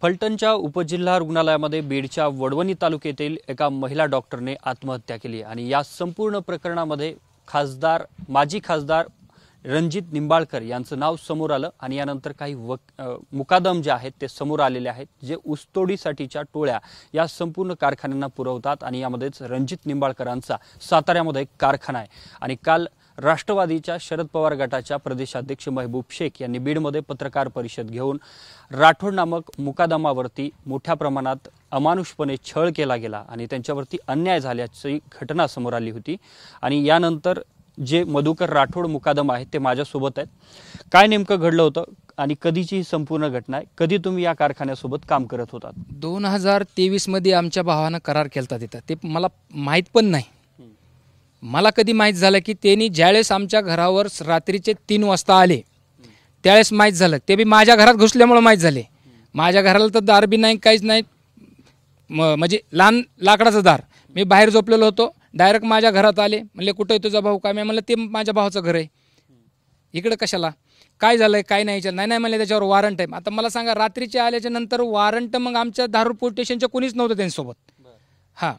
फलटणच्या उपजिल्हा रुग्णालयामध्ये बीडच्या वडवणी तालुक्यातील एका महिला डॉक्टरने आत्महत्या केली आणि या संपूर्ण प्रकरणामध्ये माजी खासदार रणजित निंबाळकर यांचं नाव समोर आलं आणि यानंतर काही मुकादम जे आहेत ते समोर आलेले आहेत, जे ऊसतोडीसाठीच्या टोळ्या या संपूर्ण कारखान्यांना पुरवतात आणि यामध्येच रणजित निंबाळकरांचा साताऱ्यामध्ये एक कारखाना आहे। आणि काल राष्ट्रवादीच्या शरद पवार गटाच्या प्रदेशाध्यक्ष महबूब शेख यांनी बीडमध्ये पत्रकार परिषद घेऊन राठोड नामक मुकादमावरती मोठ्या प्रमाणात अमानुषपणे छळ केला गेला आणि त्यांच्यावरती अन्याय झाल्याची घटना समोर आली होती। आणि यानंतर जे मधुकर राठोड मुकादम आहेत ते माझ्यासोबत आहेत। काय नेमकं घडलं होतं आणि कधीची ही संपूर्ण घटना आहे, कधी तुम्ही या कारखान्यासोबत काम करत होतात? 2023 मध्ये आमच्या भावानं करार केलता तिथं, ते मला माहीत पण नाही। मला कधी माहीत झालं की त्यांनी ज्यावेळेस आमच्या घरावर रात्रीचे 3 वाजता आले त्यावेळेस माहीत झालं। ते बी माझ्या घरात घुसल्यामुळे माहीत झाले। माझ्या घराला तर दार बी नाही, काहीच नाही, म्हणजे लहान लाकडाचं दार। मी बाहेर झोपलेलो होतो, डायरेक्ट माझ्या घरात आले। म्हणले कुठं आहे तुझा भाऊ? काय? मी म्हणलं ते माझ्या भावाचं घर आहे। इकडं कशाला? काय झालंय? काय नाही? नाही म्हणले त्याच्यावर वॉरंट आहे। आता मला सांगा, रात्रीचे आल्याच्या नंतर वॉरंट मग आमच्या धारूर पोलीस स्टेशनच्या कोणीच नव्हतं त्यांच्यासोबत। हां,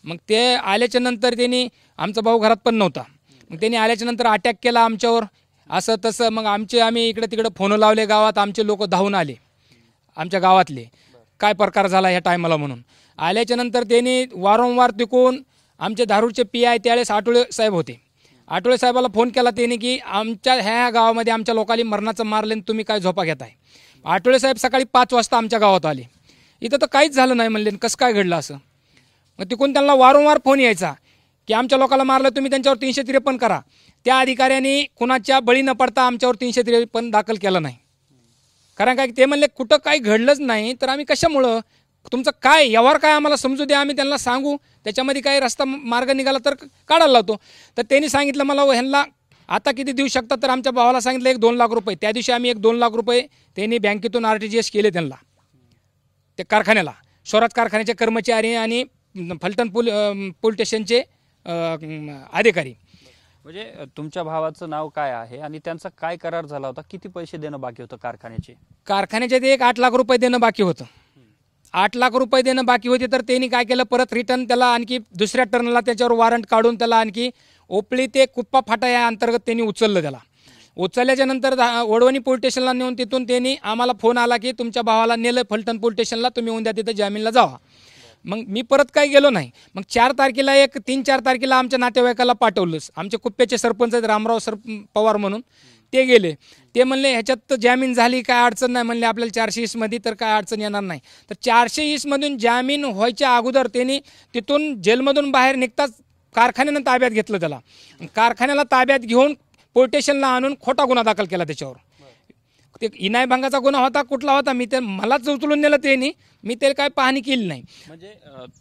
मग ते आल्याच्या नंतर त्यांनी, आमचा भाऊ घरात पण नव्हता, मग त्यांनी आल्याच्या नंतर अटॅक केला आमच्यावर, असं तसं। मग आम्ही इकडे तिकडे फोन लावले गावात, आमचे लोक धावून आले आमच्या गावातले, काय प्रकार झाला ह्या टायमाला म्हणून। आल्याच्या नंतर त्यांनी वारंवार तिकून आमचे धारूरचे PI त्यावेळेस आठवले साहेब होते, आठवले साहेबाला फोन केला त्यांनी की आमच्या ह्या गावामध्ये आमच्या लोकांनी मरणाचं मारले, तुम्ही काय झोपा घेताय? आठवले साहेब सकाळी 5 वाजता आमच्या गावात आले। इथं तर काहीच झालं नाही म्हणले, कसं काय घडलं असं? मग तिकून त्यांना वारंवार फोन यायचा की आमच्या लोकांना मारलं, तुम्ही त्यांच्यावर 353 करा। त्या अधिकाऱ्यांनी कुणाच्या बळी न पडता आमच्यावर 353 दाखल केलं नाही। कारण काय, ते म्हणले कुठं काही घडलंच नाही तर आम्ही कशामुळं, तुमचं काय व्यवहार काय आम्हाला समजू द्या, आम्ही त्यांना सांगू, त्याच्यामध्ये काही रस्ता मार्ग निघाला तर काढायला लावतो। तर त्यांनी सांगितलं मला, ह्यांना आता किती देऊ शकतात? तर आमच्या भावाला सांगितलं 1-2 लाख रुपये। त्या दिवशी आम्ही 1-2 लाख रुपये त्यांनी बँकेतून RTGS केले त्यांना, त्या कारखान्याला, स्वराज कारखान्याचे कर्मचारी आणि फलटण पोलीस स्टेशनचे अधिकारी। म्हणजे तुमच्या भावाचं नाव काय आहे आणि त्यांचा काय करार झाला होता? किती पैसे देणं बाकी होतं कारखान्याचे? ते 8 लाख रुपये देणं बाकी होतं। 8 लाख रुपये देणं बाकी होते, तर त्यांनी काय केलं, परत रिटर्न त्याला आणखी दुसऱ्या टर्नला त्याच्यावर वॉरंट काढून त्याला आणखी ओपळी ते कुप्पा फाटा या अंतर्गत त्यांनी उचललं। त्याला उचलल्याच्या नंतर वडवणी पोलीस स्टेशनला नेऊन तिथून त्यांनी आम्हाला फोन आला की तुमच्या भावाला नेलं फलटण पोलीस स्टेशनला, तुम्ही उद्या तिथं जामीनला जावा। मग मी परत काही गेलो नाही। मग 4 तारखेला 3-4 तारखेला आमच्या नातेवाईकाला पाठवलं, आमचे कुप्प्याचे सरपंच आहेत रामराव पवार म्हणून, ते गेले। ते म्हणले ह्याच्यात तर जामीन झाली, काय अडचण नाही म्हणले, आपल्याला 420 मध्ये तर काय अडचण येणार नाही। तर 420 मधून जामीन व्हायच्या अगोदर त्यांनी तिथून जेलमधून बाहेर निघताच कारखान्यानं ताब्यात घेतलं त्याला। कारखान्याला ताब्यात घेऊन पोलीस स्टेशनला आणून खोटा गुन्हा दाखल केला त्याच्यावर। ते इनायभंगाचा गुन्हा होता, कुठला होता, मी ते मलाच उचलून नेलं त्यांनी, मी ते काय पाहणी केली नाही। म्हणजे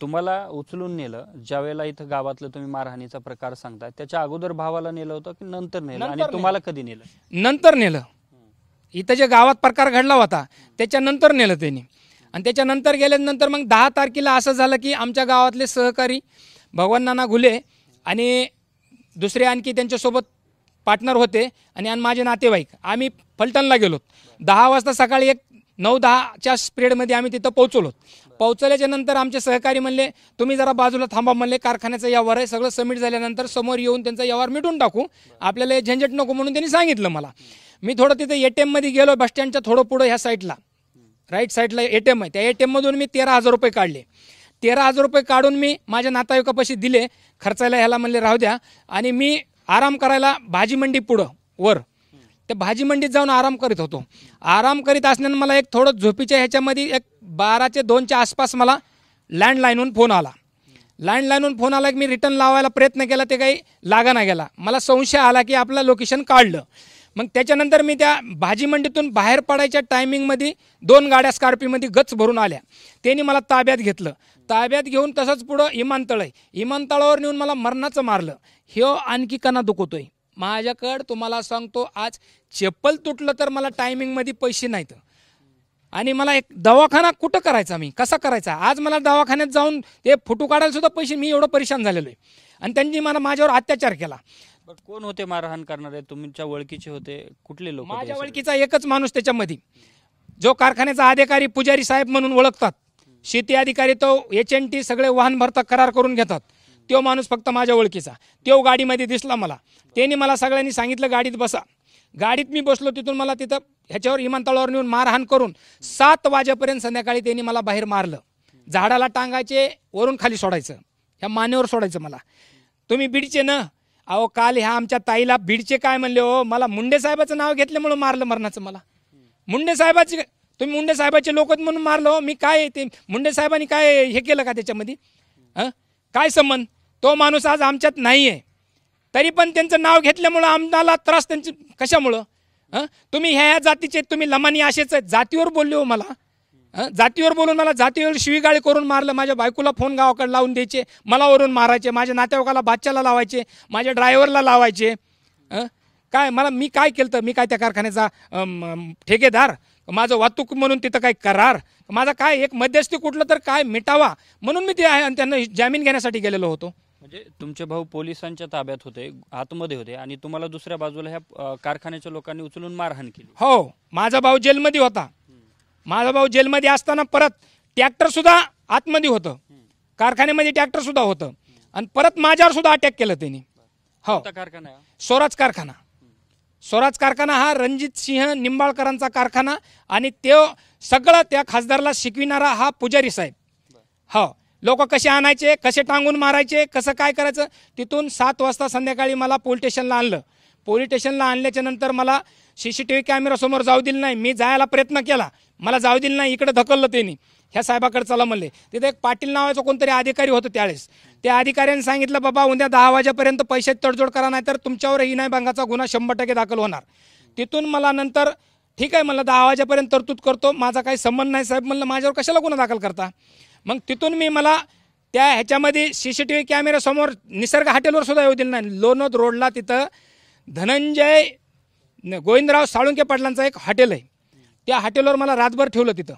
तुम्हाला उचलून नेलं, ज्यावेळेला इथं गावातलं तुम्ही मारहाणीचा प्रकार सांगताय, त्याच्या अगोदर भावाला नेलं होतं की नंतर नेलं? आणि तुम्हाला कधी नेलं? नंतर नेलं। इथं जे गावात प्रकार घडला होता त्याच्यानंतर नेलं त्यांनी। आणि त्याच्यानंतर गेल्यानंतर मग 10 तारखेला असं झालं की आमच्या गावातले सहकारी भगवान नाना घुले आणि दुसरे आणखी त्यांच्यासोबत पार्टनर होते आणि माझे नातेवाईक, आम्ही फलटणला गेलो। 10 वाजता सकाळी 9-10च्या स्पीडमध्ये आम्ही तिथं पोहोचलो। पोहोचल्याच्या नंतर आमचे सहकारी म्हणले तुम्ही जरा बाजूला थांबा म्हणले, कारखान्याचा व्यवहार आहे, सगळं सबमिट झाल्यानंतर समोर येऊन त्यांचा व्यवहार मिटून टाकू, आपल्याला झंझट नको म्हणून त्यांनी सांगितलं मला। मी थोडं तिथे ATM मध्ये गेलो, बस स्टँडच्या थोडं पुढं ह्या साईडला, राईट साईडला ATM आहे, त्या ATM मधून मी 13,000 रुपये काढले। 13,000 रुपये काढून मी माझ्या नातेवाईकापाशी दिले खर्चायला, ह्याला म्हणले राहू द्या। आणि मी आराम करायला भाजी मंडी पुढं वर, त्या भाजी मंडीत जाऊन आराम करीत होतो। आराम करीत असल्यानं मला एक थोडं झोपीच्या ह्याच्यामध्ये 12:02च्या आसपास मला लँडलाईनहून फोन आला। लँडलाईनहून फोन आला की मी रिटर्न लावायला प्रयत्न केला, ते काही लागा नाही गेला। मला संशय आला की आपलं लोकेशन काढलं। मग त्याच्यानंतर मी त्या भाजी मंडीतून बाहेर पडायच्या टायमिंगमध्ये 2 गाड्या स्कॉर्पिओमध्ये गच भरून आल्या, त्यांनी मला ताब्यात घेतलं। ताब्यात घेऊन तसंच पुढं इमानतळ आहे, इमानतळावर नेऊन मला मरणाचं मारलं। ह्यो आणखी कणा दुखतोय माझ्याकडं, तुम्हाला सांगतो, आज चप्पल तुटलं तर मला टायमिंगमध्ये पैसे नाहीत। आणि मला एक दवाखाना कुठं करायचा, मी कसा करायचा? आज मला दवाखान्यात जाऊन ते फोटो काढायला सुद्धा पैसे, मी एवढं परेशान झालेलो आहे। आणि त्यांनी माझ्यावर अत्याचार केला। कोण होते मारहाण करणारे? तुमच्या ओळखीचे होते? कुठले लोक? माझ्या ओळखीचा एकच माणूस त्याच्यामध्ये, जो कारखान्याचा अधिकारी पुजारी साहेब म्हणून ओळखतात, शेती अधिकारी तो HNT सगळे वाहन भरता करार करून घेतात, तो माणूस फक्त माझ्या ओळखीचा, तो गाडीमध्ये दिसला मला. त्यांनी मला सगळ्यांनी सांगितलं गाडीत बसा. गाडीत मी बसलो. तिथून मला तिथं ह्याच्यावर विमानतळावर नेऊन मारहाण करून 7 वाजेपर्यंत संध्याकाळी त्यांनी मला बाहेर मारलं. झाडाला टांगायचे, वरून खाली सोडायचं, ह्या मानेवर सोडायचं मला. तुम्ही बीडचे ना? अहो काल ह्या आमच्या ताईला बीडचे काय म्हणले हो, मला मुंडे साहेबाचं नाव घेतल्यामुळं मारलं मरणाचं मला. मुंडे साहेबाचे तुम्ही मुंडे साहेबाचे लोक म्हणून मारलं हो. मी काय ते मुंडे साहेबांनी काय हे केलं का त्याच्यामध्ये? काय संबंध? तो माणूस आज आमच्यात नाही आहे, तरी पण त्यांचं नाव घेतल्यामुळं आम्हाला त्रास त्यांची कशामुळं? तुम्ही ह्या जातीचे, तुम्ही लमानी असेच आहेत. जातीवर बोलले हो मला, जातीवर बोलून मला जातीवर शिवीगाळी करून मारलं. माझ्या बायकोला फोन गावाकडे लावून द्यायचे, मला वरून मारायचे, माझ्या नातेवाईकाला बादशाला लावायचे, माझ्या ड्रायव्हरला लावायचे. काय मला मी काय केलं? मी काय त्या कारखान्याचा ठेकेदार? माझं वाहतूक म्हणून तिथं काय करार? माझा काय एक मध्यस्थी कुठलं तर काय मिटावा म्हणून मी ते आहे त्यांना जामीन घेण्यासाठी गेलेलो होतो. म्हणजे तुमचे भाऊ पोलिसांच्या ताब्यात होते, आतमध्ये होते, आणि तुम्हाला दुसऱ्या बाजूला ह्या कारखान्याच्या लोकांनी उचलून मारहाण केली. हो, माझा भाऊ जेलमध्ये होता. माझा भाऊ जेलमध्ये असताना परत ट्रॅक्टर सुद्धा आतमध्ये होतं, कारखान्यामध्ये ट्रॅक्टर सुद्धा होतं, आणि परत माझ्यावर सुद्धा अटॅक केलं त्यांनी. हो, कारखाना स्वराज कारखाना. स्वराज कारखाना हा रणजित सिंह निंबाळकरांचा कारखाना, आणि तो सगळं त्या खासदारला शिकविणारा हा पुजारी साहेब. हो, लोक कसे आणायचे, कसे टांगून मारायचे, कसं काय करायचं. तिथून 7 वाजता संध्याकाळी मला पोलीस स्टेशनला आणलं. पोलीस स्टेशनला आणल्याच्या नंतर मला CCTV कॅमेरासमोर जाऊ दिलं नाही. मी जायला प्रयत्न केला, मला जाऊ दिलं नाही. इकडे ढकललं त्यांनी, ह्या साहेबाकडे चला म्हणले. तिथे एक पाटील नावाचा कोणतरी अधिकारी होतं त्यावेळेस. त्या अधिकाऱ्यांनी सांगितलं, बाबा उद्या 10 वाजेपर्यंत पैशात तडजोड करा, नाही तर तुमच्यावर इनामभंगाचा गुन्हा 100% दाखल होणार. तिथून मला नंतर ठीक आहे म्हणलं, 10 वाजेपर्यंत तरतूद करतो, माझा काही संबंध नाही साहेब म्हणलं, माझ्यावर कशाला गुन्हा दाखल करता. मग तिथून मी मला त्या ह्याच्यामध्ये CCTV कॅमेऱ्यासमोर निसर्ग हॉटेलवर सुद्धा येऊ दिलं नाही. लोणोद रोडला तिथं धनंजय गोविंदराव साळुंके पाटलांचं एक हॉटेल आहे, त्या हॉटेलवर मला रातभर ठेवलं तिथं.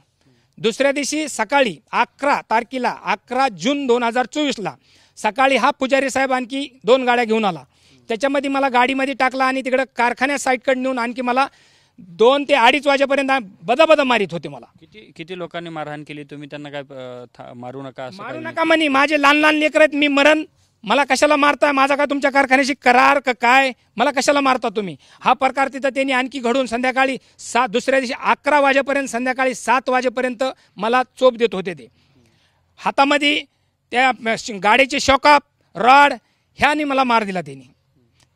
दुसऱ्या दिवशी सकाळी 11 तारखेला 11 जून 2024ला सकाळी हा पुजारी साहेब आणखी 2 गाड्या घेऊन आला. त्याच्यामध्ये मला गाडीमध्ये टाकला आणि तिकडं कारखान्या साईडकडे नेऊन आणखी मला 2 ते 2:30 वाजेपर्यंत बदाबदा मारित होते मला. किती लोकांनी मारहाण केली? तुम्ही त्यांना काय मारू नका मारू नका म्हणे, माझे लहान लहान लेकर आहेत, मी मरण, मला कशाला मारताय, माझा का तुमच्या कारखान्याशी करार का काय, मला कशाला मारता तुम्ही? हा प्रकार तिथं त्यांनी आणखी घडून संध्याकाळी दुसऱ्या दिवशी 11 वाजेपर्यंत संध्याकाळी 7 वाजेपर्यंत मला चोप देत होते. ते हातामध्ये त्या गाडीचे शॉकअप रॉड ह्यानी मला मार दिला त्यांनी.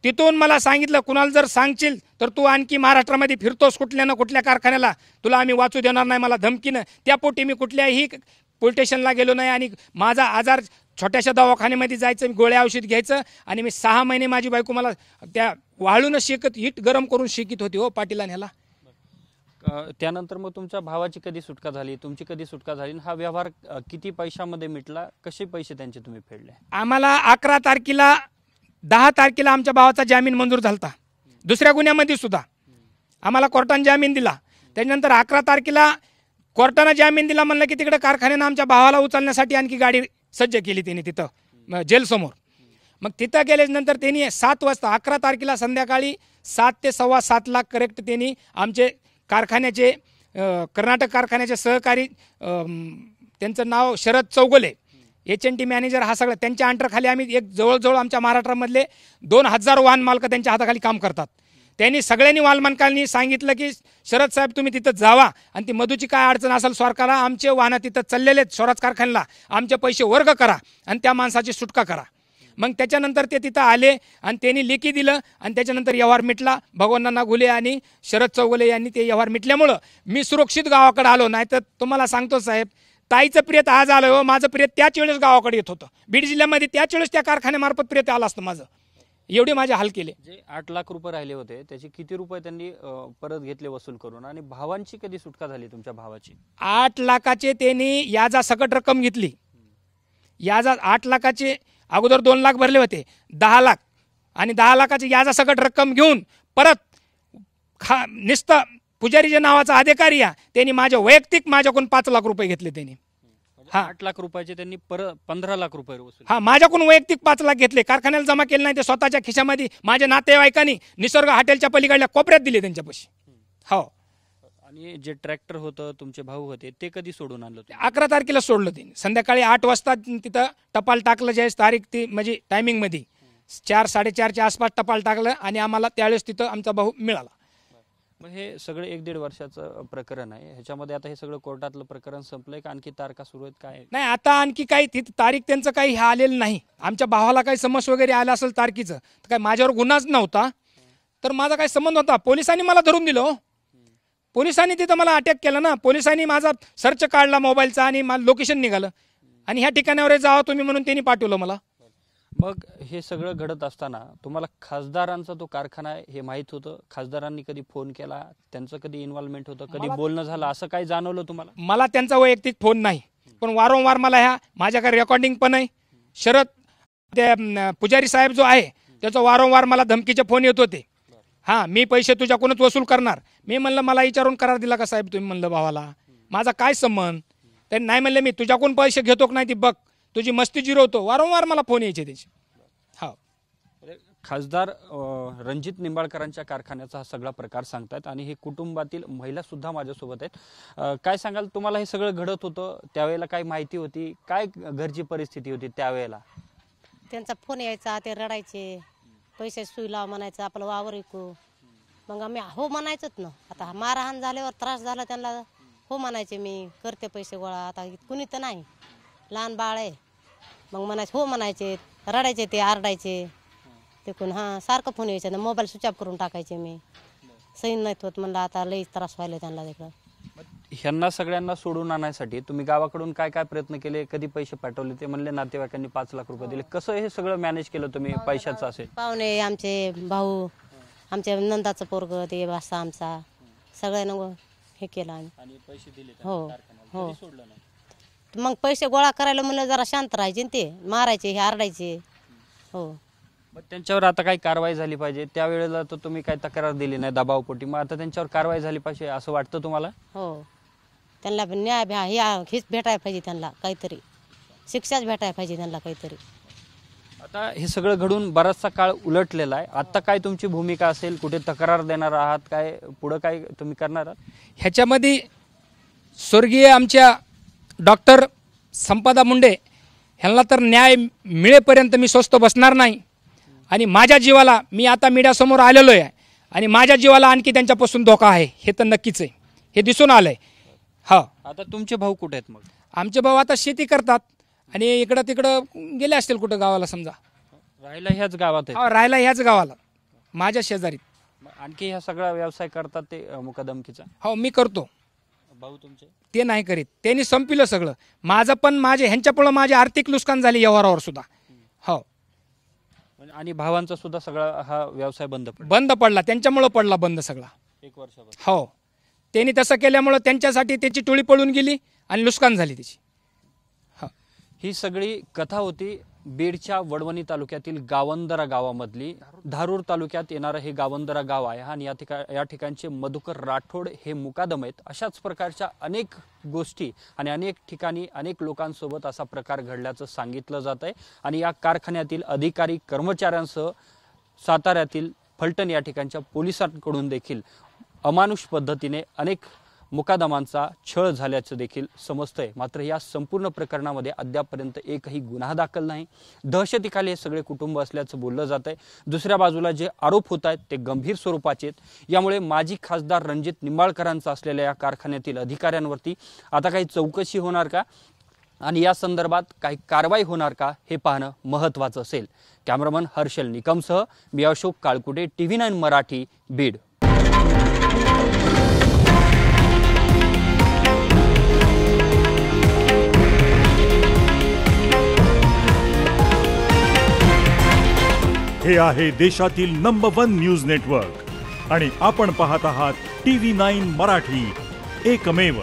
तिथून मला सांगितलं, कुणाला जर सांगशील तर तू आणखी महाराष्ट्रामध्ये फिरतोस कुठल्या ना कुठल्या कारखान्याला, तुला आम्ही वाचू देणार नाही. मला धमकीनं त्यापोटी मी कुठल्याही पोलीस स्टेशनला गेलो नाही, आणि माझा आजार छोट्याशा दवाखान्यामध्ये जायचं, मी गोळ्या औषध घ्यायचं, आणि मी 6 महिने माझी बायको मला त्या वाळून शेकत हिट गरम करून शेकीत होती हो पाटीलांनी ह्याला. त्यानंतर मग तुमच्या भावाची कधी सुटका झाली, तुमची कधी सुटका झाली, हा व्यवहार किती पैशामध्ये मिटला, कसे पैसे त्यांचे तुम्ही फेडले? आम्हाला 11 तारखेला 10 तारखेला आमच्या भावाचा जामीन मंजूर झाला, दुसऱ्या गुन्ह्यामध्ये सुद्धा आम्हाला कोर्टाने जामीन दिला. त्याच्यानंतर 11 तारखेला कोर्टानं जामीन दिला, म्हणलं की तिकडे कारखान्यानं आमच्या भावाला उचलण्यासाठी आणखी गाडी सज्ज केली त्यांनी तिथं जेलसमोर. मग तिथं गेल्यानंतर त्यांनी 7 वाजता 11 तारखेला संध्याकाळी 7 ते 7:15 करेक्ट त्यांनी आमचे कारखान्याचे कर्नाटक कारखान्याचे सहकारी, त्यांचं नाव शरद चौगुले, HNT मॅनेजर, हा सगळं त्यांच्या अंडरखाली आम्ही एक जवळजवळ आमच्या महाराष्ट्रामधले 2000 वाहन मालक त्यांच्या हाताखाली काम करतात. त्यांनी सगळ्यांनी वाहन मालकांनी सांगितलं की शरद साहेब तुम्ही तिथं जावा, आणि ती मधूची काय अडचण असेल सरकारला, आमचे वाहनं तिथं चाललेले आहेत स्वराज कारखान्याला, आमचे पैसे वर्ग करा आणि त्या माणसाची सुटका करा. मग त्याच्यानंतर ते तिथं आले आणि त्यांनी लेखी दिलं, आणि त्याच्यानंतर व्यवहार मिटला. भगवानना घुले आणि शरद चौगुले यांनी ते व्यवहार मिटल्यामुळं मी सुरक्षित गावाकडे आलो. नाही तर तुम्हाला सांगतो साहेब, ताईचं प्रेत आज आलं हो, माझं प्रेत त्याच वेळेस गावाकडे येत होतं. बीड जिल्ह्यामध्ये त्याच वेळेस त्या कारखान्यामार्फत प्रेत आलं असतं माझं. एवढे माझे हाल केले. जे 8 लाख रुपये राहिले होते त्याचे किती रुपये त्यांनी परत घेतले वसूल करून, आणि भावांची कधी सुटका झाली तुमच्या भावाची? 8 लाखाचे त्यांनी याजा सकट रक्कम घेतली. याजा 8 लाखाचे अगोदर 2 लाख भरले होते, 10 लाख, आणि 10 लाखाची याजा सकट रक्कम घेऊन परत नुसतं पुजारीच्या नावाचा अधिकारी आहे त्यांनी माझ्या वैयक्तिक माझ्याकडून 5 लाख रुपये घेतले त्यांनी. 8 लाख रुपयाचे त्यांनी परत 15 लाख रुपये वसूल. हा, माझ्याकडून वैयक्तिक 5 लाख घेतले, कारखान्याला जमा केले नाही, ते स्वतःच्या खिशामध्ये माझ्या नातेवाईकांनी निसर्ग हॉटेलच्या पलीकडल्या कोपऱ्यात दिले त्यांच्यापाशी. हो, आणि जे ट्रॅक्टर होतं तुमचे भाऊ होते ते कधी सोडून आणलं तुम्ही? 11 तारखेला सोडलं तिने. संध्याकाळी 8 वाजता तिथं टपाल टाकलं, ज्यावेळेस तारीख ती म्हणजे टायमिंगमध्ये 4-4:30च्या आसपास टपाल टाकलं आणि आम्हाला त्यावेळेस तिथं आमचा भाऊ मिळाला. मग हे सगळं 1-1.5 वर्षाचं प्रकरण आहे. ह्याच्यामध्ये आता हे सगळं कोर्टातलं प्रकरण संपलंय का आणखी तारखा सुरू आहेत काय? नाही, आता आणखी काही तिथं तारीख त्यांचं काही हे आलेलं नाही. आमच्या भावाला काही समस्या वगैरे आला असेल तारखीचं तर काय माझ्यावर गुन्हाच नव्हता, तर माझा काही संबंध होता. पोलिसांनी मला धरून दिलं हो. पोलिसांनी तिथं मला अटॅक केलं ना. पोलिसांनी माझा सर्च काढला मोबाईलचा आणि मला लोकेशन निघालं आणि ह्या ठिकाणावर जावं तुम्ही म्हणून त्यांनी पाठवलं मला. मग हे सगळं घडत असताना तुम्हाला खासदारांचा तो कारखाना आहे हे माहीत होतं? खासदारांनी कधी फोन केला? त्यांचं कधी इन्व्हॉल्वमेंट होतं? कधी बोलणं झालं असं काही जाणवलं तुम्हाला? मला त्यांचा वैयक्तिक फोन नाही, पण वारंवार मला ह्या माझ्याकडे रेकॉर्डिंग पण आहे. शरद ते पुजारी साहेब जो आहे त्याचा वारंवार मला धमकीचे फोन येत होते. हां, मी पैसे तुझ्याकडूनच वसूल करणार. मी म्हणलं मला विचारून करार दिला का साहेब तुम्ही? म्हणलं भावाला माझा काय संबंध? त्यांनी नाही म्हणले मी तुझ्याकडून पैसे घेतो का नाही ती बघ, तुझी मस्ती जिरवतो. वारंवार मला फोन यायचे त्याचे. हो, खासदार रणजित निंबाळकरांच्या कारखान्याचा हा सगळा प्रकार सांगतायत आणि हे कुटुंबातील महिला सुद्धा माझ्यासोबत आहेत. काय सांगाल, तुम्हाला हे सगळं घडत होतं त्यावेळेला काय माहिती होती? काय घरची परिस्थिती होती त्यावेळेला? त्यांचा फोन यायचा, ते रडायचे, पैसे सुई लाव म्हणायचं, आपलं वावर विकू. मग आम्ही हो म्हणायचंच ना. आता मारहाण झाल्यावर त्रास झाला त्यांना, हो म्हणायचे मी करते पैसे गोळा. आता कुणी तर नाही, लहान बाळ आहे. मग म्हणायचे हो म्हणायचे, रडायचे, ते आरडायचे. ते कोण हां सारखं फोन यायचं ना. मोबाईल स्विच ऑफ करून टाकायचे मी. सैन नाहीत होत म्हणलं, आता लई त्रास व्हायला त्यांना तिकडं. ह्यांना सगळ्यांना सोडून आणण्यासाठी तुम्ही गावाकडून काय काय प्रयत्न केले? कधी पैसे पाठवले? ते म्हणले नातेवाईकांनी 5 लाख रुपये दिले. कसं हे सगळं मॅनेज केलं तुम्ही पैशाचं असेल? पाहुणे आमचे, भाऊ, आमच्या नंदाचं पोरग, ते वासा आमचा, सगळ्यांना हे केलं आम्ही. आणि पैसे दिले हो हो. सोडलं नाही. मग पैसे गोळा करायला म्हणलं जरा शांत राहायचे ना. ते मारायचे, हे आरडायचे. हो. मग त्यांच्यावर आता काही कारवाई झाली पाहिजे. त्यावेळेला तर तुम्ही काही तक्रार दिली नाही दबावपोटी, मग आता त्यांच्यावर कारवाई झाली पाहिजे असं वाटतं तुम्हाला? हो, त्यांना न्याय हेच भेटायला पाहिजे. त्यांना काहीतरी शिक्षाच भेटायला पाहिजे त्यांना काहीतरी. आता हे सगळं घडून बराचसा काळ उलटलेला आहे. आता काय तुमची भूमिका असेल? कुठे तक्रार देणार आहात? काय पुढं काय तुम्ही करणार आहात? ह्याच्यामध्ये स्वर्गीय आमच्या डॉक्टर संपदा मुंडे ह्यांना तर न्याय मिळेपर्यंत मी स्वस्थ बसणार नाही. आणि माझ्या जीवाला, मी आता मीडियासमोर आलेलो आहे आणि माझ्या जीवाला आणखी त्यांच्यापासून धोका आहे हे तर नक्कीच आहे, हे दिसून आलं आहे. हो. आता तुमचे भाऊ कुठे आहेत मग? आमचे भाऊ आता शेती करतात आणि इकडं तिकडं गेले असतील कुठं गावाला समजा. राहायला ह्याच गावात आहे? हो, राहायला ह्याच गावाला, माझ्या शेजारी. आणखी ह्या सगळा व्यवसाय करतात ते मुकादमकीचा? हो, मी करतो. भाऊ तुमचे? ते नाही करीत, त्यांनी संपलं सगळं माझं. पण माझे ह्यांच्यापुढं माझे आर्थिक नुकसान झाले व्यवहारावर सुद्धा. हो. आणि भावांचा सुद्धा सगळा हा व्यवसाय बंद पडला, त्यांच्यामुळं पडला बंद सगळा. 1 वर्षापासून? हो, त्यांनी तसं केल्यामुळं त्यांच्यासाठी त्याची टोळी पळून गेली आणि नुकसान झाली त्याची. हो. ही सगळी कथा होती बीडच्या वडवणी तालुक्यातील गावंदरा गावामधली. धारूर तालुक्यात येणारं हे गावंदरा गाव आहे आणि या ठिकाणचे मधुकर राठोड हे मुकादम आहेत. अशाच प्रकारच्या अनेक गोष्टी आणि अनेक ठिकाणी अनेक लोकांसोबत असा प्रकार घडल्याचं सांगितलं जात आहे. आणि या कारखान्यातील अधिकारी कर्मचाऱ्यांसह साताऱ्यातील फलटण या ठिकाणच्या पोलिसांकडून देखील अमानुष पद्धतीने अनेक मुकादमांचा छळ झाल्याचं देखील समजतंय. मात्र या संपूर्ण प्रकरणामध्ये अद्यापपर्यंत एकही गुन्हा दाखल नाही. दहशतीखाली हे सगळे कुटुंब असल्याचं बोललं जात आहे. दुसऱ्या बाजूला जे आरोप होत आहेत ते गंभीर स्वरूपाचे आहेत. यामुळे माजी खासदार रणजित निंबाळकरांचा असलेल्या या कारखान्यातील अधिकाऱ्यांवरती आता काही चौकशी होणार का आणि या संदर्भात काही कारवाई होणार का हे पाहणं महत्त्वाचं असेल. कॅमेरामन हर्षल निकमसह मी अशोक काळकुटे, TV9 मराठी, बीड. हे आहे देशातील नंबर 1 न्यूज नेटवर्क आणि आपण पाहत आहात TV9 मराठी, एकमेव.